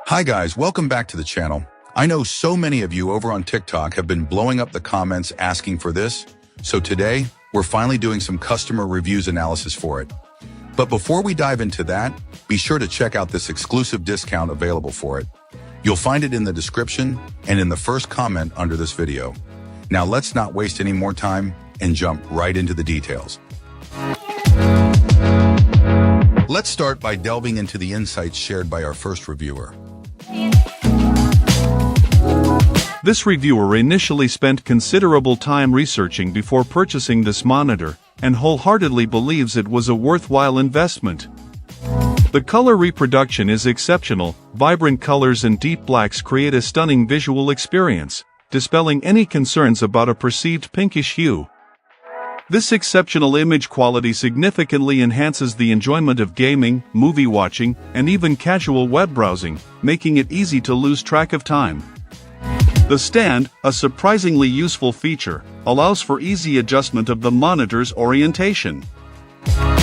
Hi guys, welcome back to the channel. I know so many of you over on TikTok have been blowing up the comments asking for this, so today we're finally doing some customer reviews analysis for it. But before we dive into that, be sure to check out this exclusive discount available for it. You'll find it in the description and in the first comment under this video. Now let's not waste any more time and jump right into the details. Let's start by delving into the insights shared by our first reviewer. This reviewer initially spent considerable time researching before purchasing this monitor, and wholeheartedly believes it was a worthwhile investment. The color reproduction is exceptional. Vibrant colors and deep blacks create a stunning visual experience, dispelling any concerns about a perceived pinkish hue. This exceptional image quality significantly enhances the enjoyment of gaming, movie watching, and even casual web browsing, making it easy to lose track of time. The stand, a surprisingly useful feature, allows for easy adjustment of the monitor's orientation.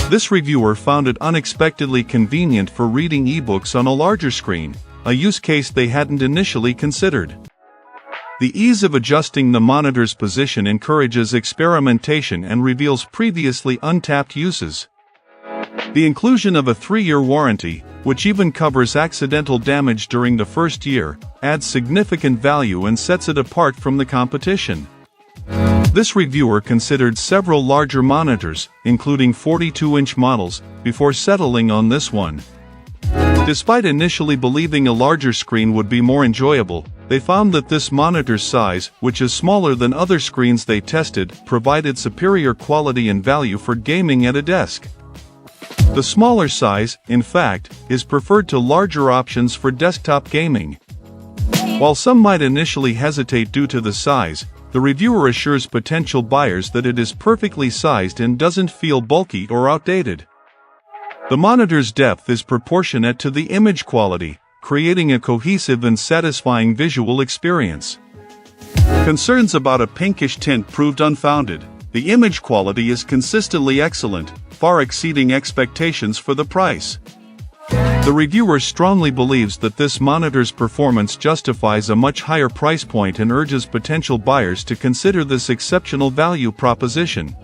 This reviewer found it unexpectedly convenient for reading ebooks on a larger screen, a use case they hadn't initially considered. The ease of adjusting the monitor's position encourages experimentation and reveals previously untapped uses. The inclusion of a 3-year warranty, which even covers accidental damage during the first year, adds significant value and sets it apart from the competition. This reviewer considered several larger monitors, including 42-inch models, before settling on this one. Despite initially believing a larger screen would be more enjoyable, they found that this monitor's size, which is smaller than other screens they tested, provided superior quality and value for gaming at a desk. The smaller size, in fact, is preferred to larger options for desktop gaming. While some might initially hesitate due to the size, the reviewer assures potential buyers that it is perfectly sized and doesn't feel bulky or outdated. The monitor's depth is proportionate to the image quality, creating a cohesive and satisfying visual experience. Concerns about a pinkish tint proved unfounded. The image quality is consistently excellent, far exceeding expectations for the price. The reviewer strongly believes that this monitor's performance justifies a much higher price point and urges potential buyers to consider this exceptional value proposition.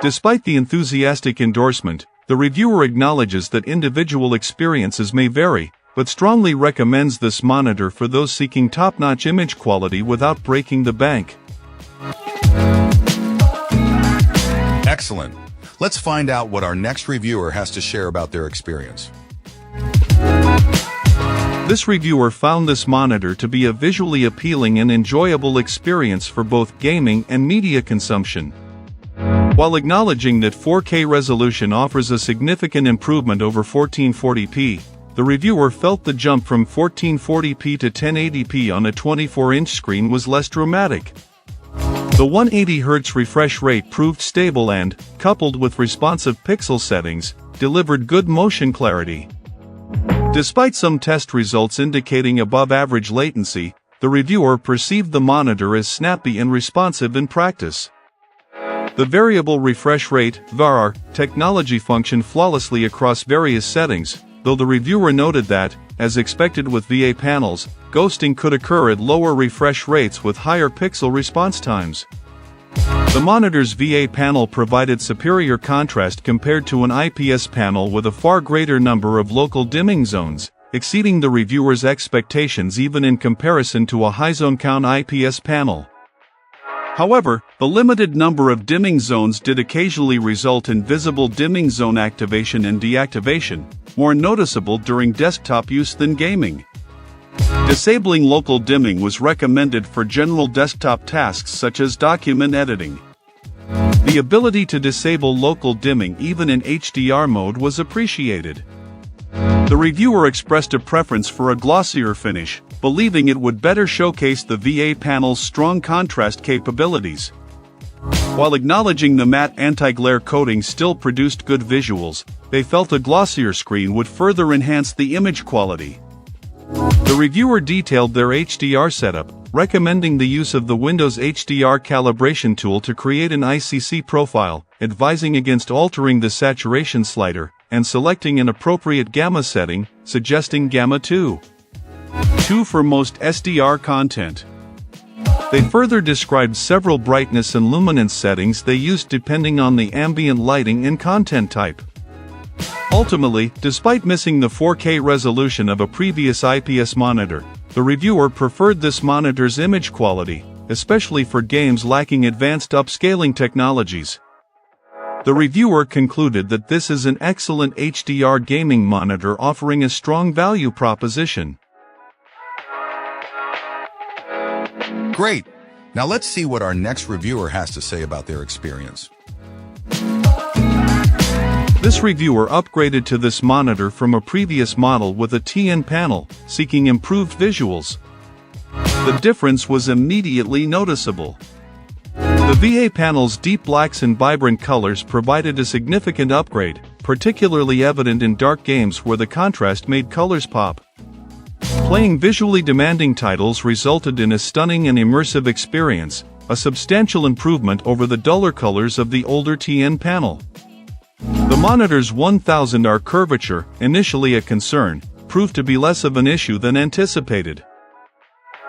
Despite the enthusiastic endorsement, the reviewer acknowledges that individual experiences may vary, but strongly recommends this monitor for those seeking top-notch image quality without breaking the bank. Excellent. Let's find out what our next reviewer has to share about their experience. This reviewer found this monitor to be a visually appealing and enjoyable experience for both gaming and media consumption. While acknowledging that 4K resolution offers a significant improvement over 1440p, the reviewer felt the jump from 1440p to 1080p on a 24-inch screen was less dramatic. The 180 Hz refresh rate proved stable and, coupled with responsive pixel settings, delivered good motion clarity. Despite some test results indicating above-average latency, the reviewer perceived the monitor as snappy and responsive in practice. The variable refresh rate (VAR) technology functioned flawlessly across various settings, though the reviewer noted that, as expected with VA panels, ghosting could occur at lower refresh rates with higher pixel response times. The monitor's VA panel provided superior contrast compared to an IPS panel with a far greater number of local dimming zones, exceeding the reviewer's expectations even in comparison to a high zone count IPS panel. However, the limited number of dimming zones did occasionally result in visible dimming zone activation and deactivation, more noticeable during desktop use than gaming. Disabling local dimming was recommended for general desktop tasks such as document editing. The ability to disable local dimming even in HDR mode was appreciated. The reviewer expressed a preference for a glossier finish, believing it would better showcase the VA panel's strong contrast capabilities. While acknowledging the matte anti-glare coating still produced good visuals, they felt a glossier screen would further enhance the image quality. The reviewer detailed their HDR setup, recommending the use of the Windows HDR calibration tool to create an ICC profile, advising against altering the saturation slider, and selecting an appropriate gamma setting, suggesting gamma 2. 2 for most SDR content. They further described several brightness and luminance settings they used depending on the ambient lighting and content type. Ultimately, despite missing the 4K resolution of a previous IPS monitor, the reviewer preferred this monitor's image quality, especially for games lacking advanced upscaling technologies. The reviewer concluded that this is an excellent HDR gaming monitor offering a strong value proposition. Great! Now let's see what our next reviewer has to say about their experience. This reviewer upgraded to this monitor from a previous model with a TN panel, seeking improved visuals. The difference was immediately noticeable. The VA panel's deep blacks and vibrant colors provided a significant upgrade, particularly evident in dark games where the contrast made colors pop. Playing visually demanding titles resulted in a stunning and immersive experience, a substantial improvement over the duller colors of the older TN panel. The monitor's 1000R curvature, initially a concern, proved to be less of an issue than anticipated.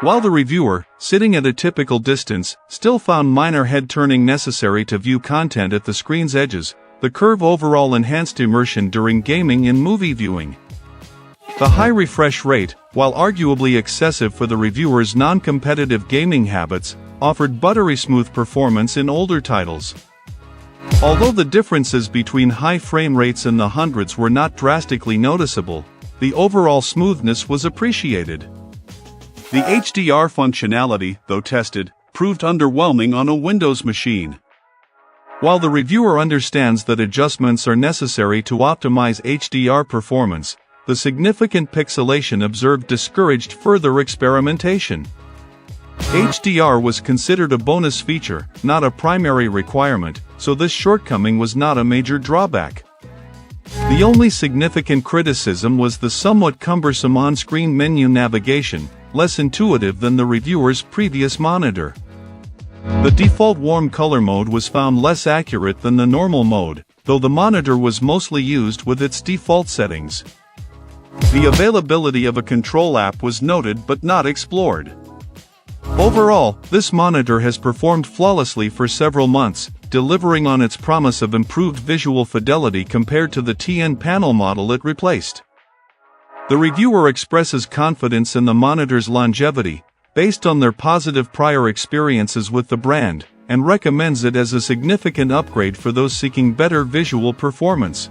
While the reviewer, sitting at a typical distance, still found minor head turning necessary to view content at the screen's edges, the curve overall enhanced immersion during gaming and movie viewing. The high refresh rate, while arguably excessive for the reviewer's non-competitive gaming habits, offered buttery smooth performance in older titles. Although the differences between high frame rates and the hundreds were not drastically noticeable, the overall smoothness was appreciated. The HDR functionality, though tested, proved underwhelming on a Windows machine. While the reviewer understands that adjustments are necessary to optimize HDR performance, the significant pixelation observed discouraged further experimentation. HDR was considered a bonus feature, not a primary requirement, so this shortcoming was not a major drawback. The only significant criticism was the somewhat cumbersome on-screen menu navigation, less intuitive than the reviewer's previous monitor. The default warm color mode was found less accurate than the normal mode, though the monitor was mostly used with its default settings. The availability of a control app was noted but not explored. Overall, this monitor has performed flawlessly for several months, delivering on its promise of improved visual fidelity compared to the TN panel model it replaced. The reviewer expresses confidence in the monitor's longevity, based on their positive prior experiences with the brand, and recommends it as a significant upgrade for those seeking better visual performance.